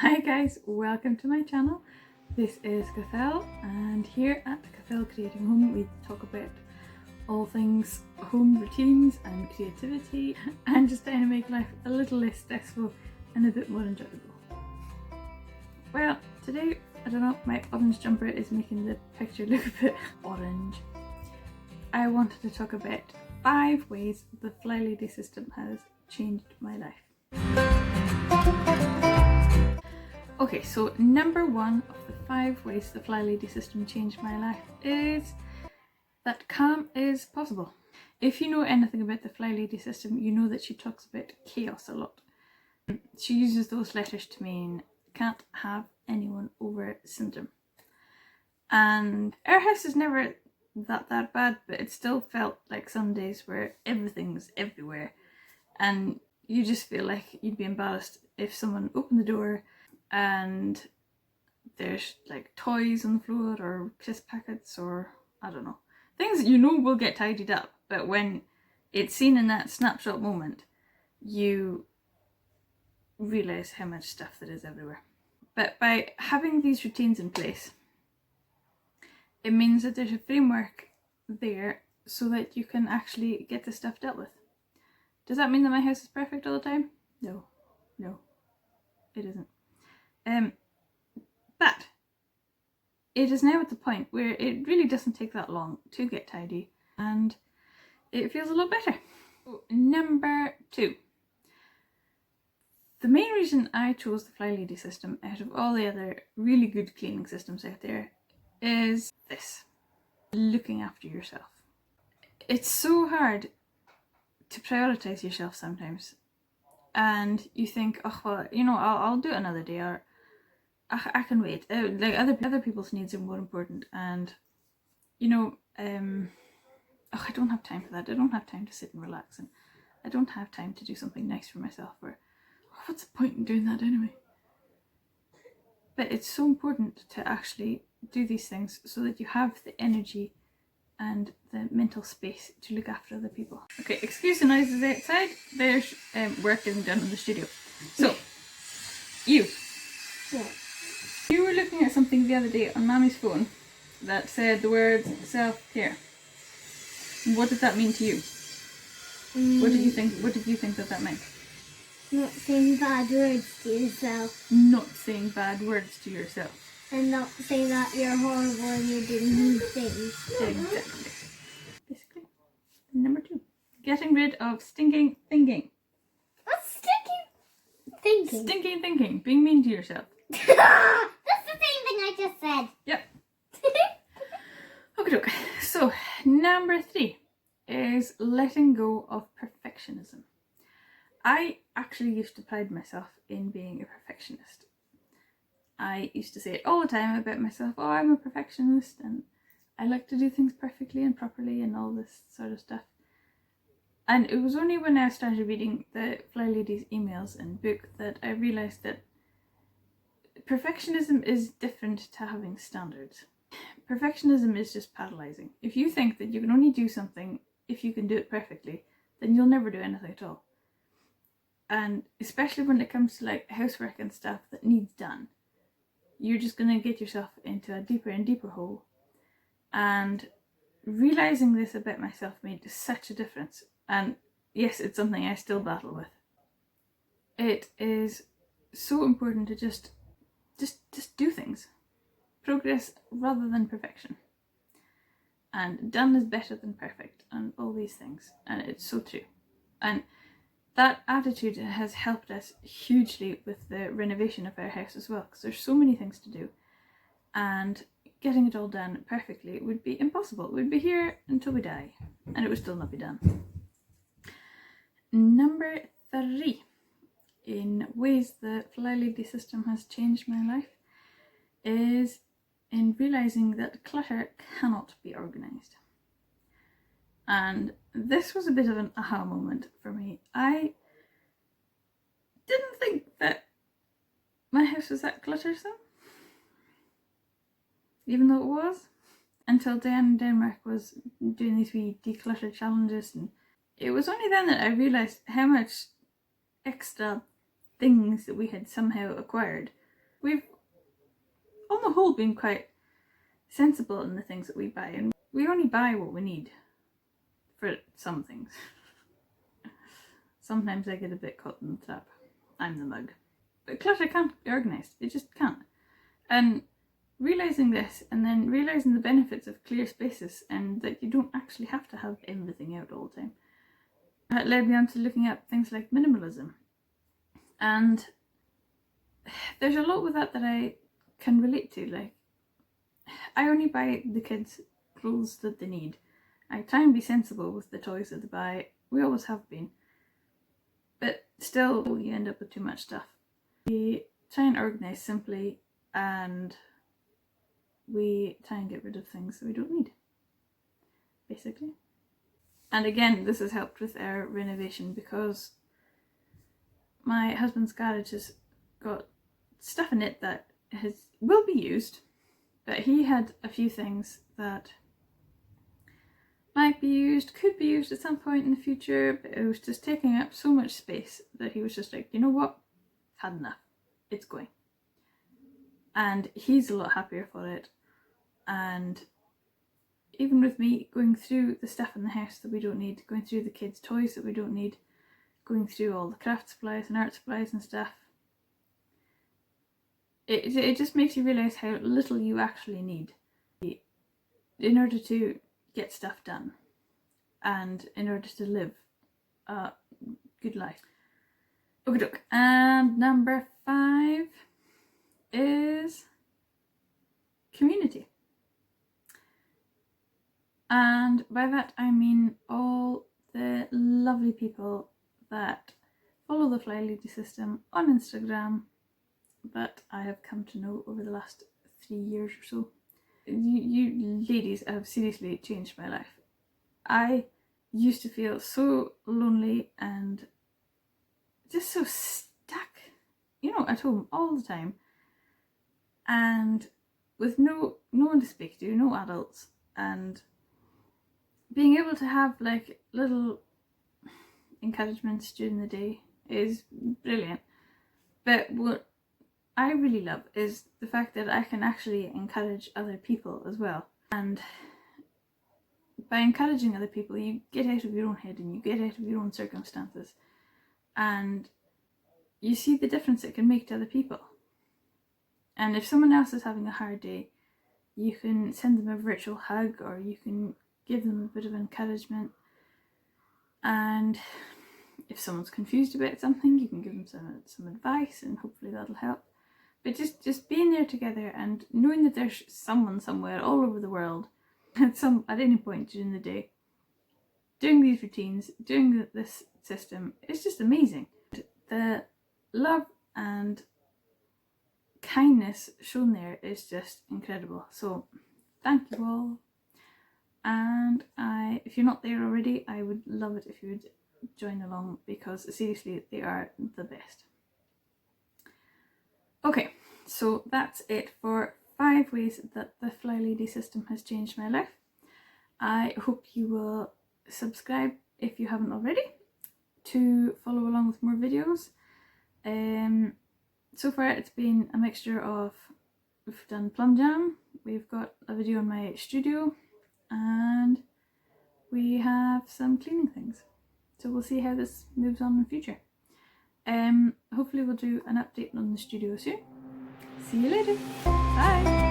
Hi guys, welcome to my channel. This is Kathelle, and here at Kathelle Creating Home we talk about all things home routines and creativity and just trying to make life a little less stressful and a bit more enjoyable. Well, today, I don't know, my orange jumper is making the picture look a bit orange. I wanted to talk about 5 ways the FlyLady system has changed my life. Okay, so number 1 of the 5 ways the FlyLady system changed my life is that calm is possible. If you know anything about the FlyLady system, you know that she talks about chaos a lot. She uses those letters to mean can't have anyone over syndrome. And our house is never that bad, but it still felt like some days where everything's everywhere and you just feel like you'd be embarrassed if someone opened the door and there's like toys on the floor or crisp packets or I don't know, things that you know will get tidied up, but when it's seen in that snapshot moment you realise how much stuff there is everywhere. But by having these routines in place, it means that there's a framework there so that you can actually get the stuff dealt with. Does that mean that my house is perfect all the time? No, it isn't. But it is now at the point where it really doesn't take that long to get tidy and it feels a lot better. Number 2. The main reason I chose the FlyLady system out of all the other really good cleaning systems out there is this: looking after yourself. It's so hard to prioritise yourself sometimes, and you think, oh well, you know, I'll do it another day, or I can wait. Like other people's needs are more important, and you know, oh, I don't have time for that. I don't have time to sit and relax, and I don't have time to do something nice for myself. Or oh, what's the point in doing that anyway? But it's so important to actually do these things so that you have the energy and the mental space to look after other people. Okay, excuse the noises outside. There's work getting done in the studio. So, you. Yeah. You were looking at something the other day on Mammy's phone that said the words self-care. What did that mean to you? What did you think that meant? Not saying bad words to yourself. Not saying bad words to yourself. And not saying that you're horrible and you're doing mean things. Exactly. Basically. Number 2. Getting rid of stinking thinking. What's stinking thinking? Stinking thinking. Being mean to yourself. That's the same thing I just said. Yep. Okay. So, number 3 is letting go of perfectionism. I actually used to pride myself in being a perfectionist. I used to say it all the time about myself, oh, I'm a perfectionist and I like to do things perfectly and properly and all this sort of stuff. And it was only when I started reading the FlyLady's emails and book that I realised that perfectionism is different to having standards. Perfectionism is just paralysing. If you think that you can only do something if you can do it perfectly, then you'll never do anything at all. And especially when it comes to like housework and stuff that needs done, you're just going to get yourself into a deeper and deeper hole. And realising this about myself made such a difference. And yes, it's something I still battle with. It is so important to just do things. Progress rather than perfection. And done is better than perfect and all these things. And it's so true. And that attitude has helped us hugely with the renovation of our house as well, because there's so many things to do and getting it all done perfectly would be impossible. We'd be here until we die and it would still not be done. Number 3 in ways the FlyLady system has changed my life is in realising that clutter cannot be organised. And this was a bit of an aha moment for me. I didn't think that my house was that cluttersome, even though it was, until Dan in Denmark was doing these wee declutter challenges, and it was only then that I realised how much extra things that we had somehow acquired we've on the whole been quite sensible in the things that we buy, and we only buy what we need for some things. Sometimes I get a bit caught in the trap. I'm the mug. But clutter can't be organised. It just can't. And realising this, and then realising the benefits of clear spaces, and that you don't actually have to have everything out all the time, that led me on to looking at things like minimalism. And there's a lot with that I can relate to. Like, I only buy the kids clothes that they need. I try and be sensible with the toys that they buy. We always have been. But still, you end up with too much stuff. We try and organise simply, and we try and get rid of things that we don't need, basically. And again, this has helped with our renovation, because my husband's garage has got stuff in it that will be used, but he had a few things that might be used, could be used at some point in the future, but it was just taking up so much space that he was just like, you know what, I've had enough, it's going. And he's a lot happier for it. And even with me going through the stuff in the house that we don't need, going through the kids' toys that we don't need, going through all the craft supplies and art supplies and stuff, it just makes you realise how little you actually need in order to get stuff done and in order to live a good life. Okay, doke. And number 5 is community. And by that I mean all the lovely people that follow the FlyLady System on Instagram that I have come to know over the last 3 years or so. You ladies have seriously changed my life. I used to feel so lonely and just so stuck, at home all the time, and with no one to speak to, no adults, and being able to have like little encouragements during the day is brilliant. But what I really love is the fact that I can actually encourage other people as well. And by encouraging other people, you get out of your own head and you get out of your own circumstances, and you see the difference it can make to other people. And if someone else is having a hard day, you can send them a virtual hug, or you can give them a bit of encouragement. And if someone's confused about something, you can give them some advice, and hopefully that'll help. But just being there together and knowing that there's someone somewhere all over the world at any point during the day doing these routines, doing this system, it's just amazing. The love and kindness shown there is just incredible. So thank you all. And if you're not there already, I would love it if you would join along, because seriously, they are the best. Okay, so that's it for 5 ways that the FlyLady System has changed my life. I hope you will subscribe if you haven't already, to follow along with more videos. So far it's been a mixture of, we've done plum jam, we've got a video on my studio, and we have some cleaning things. So we'll see how this moves on in the future. Hopefully we'll do an update on the studio soon. See you later. Bye.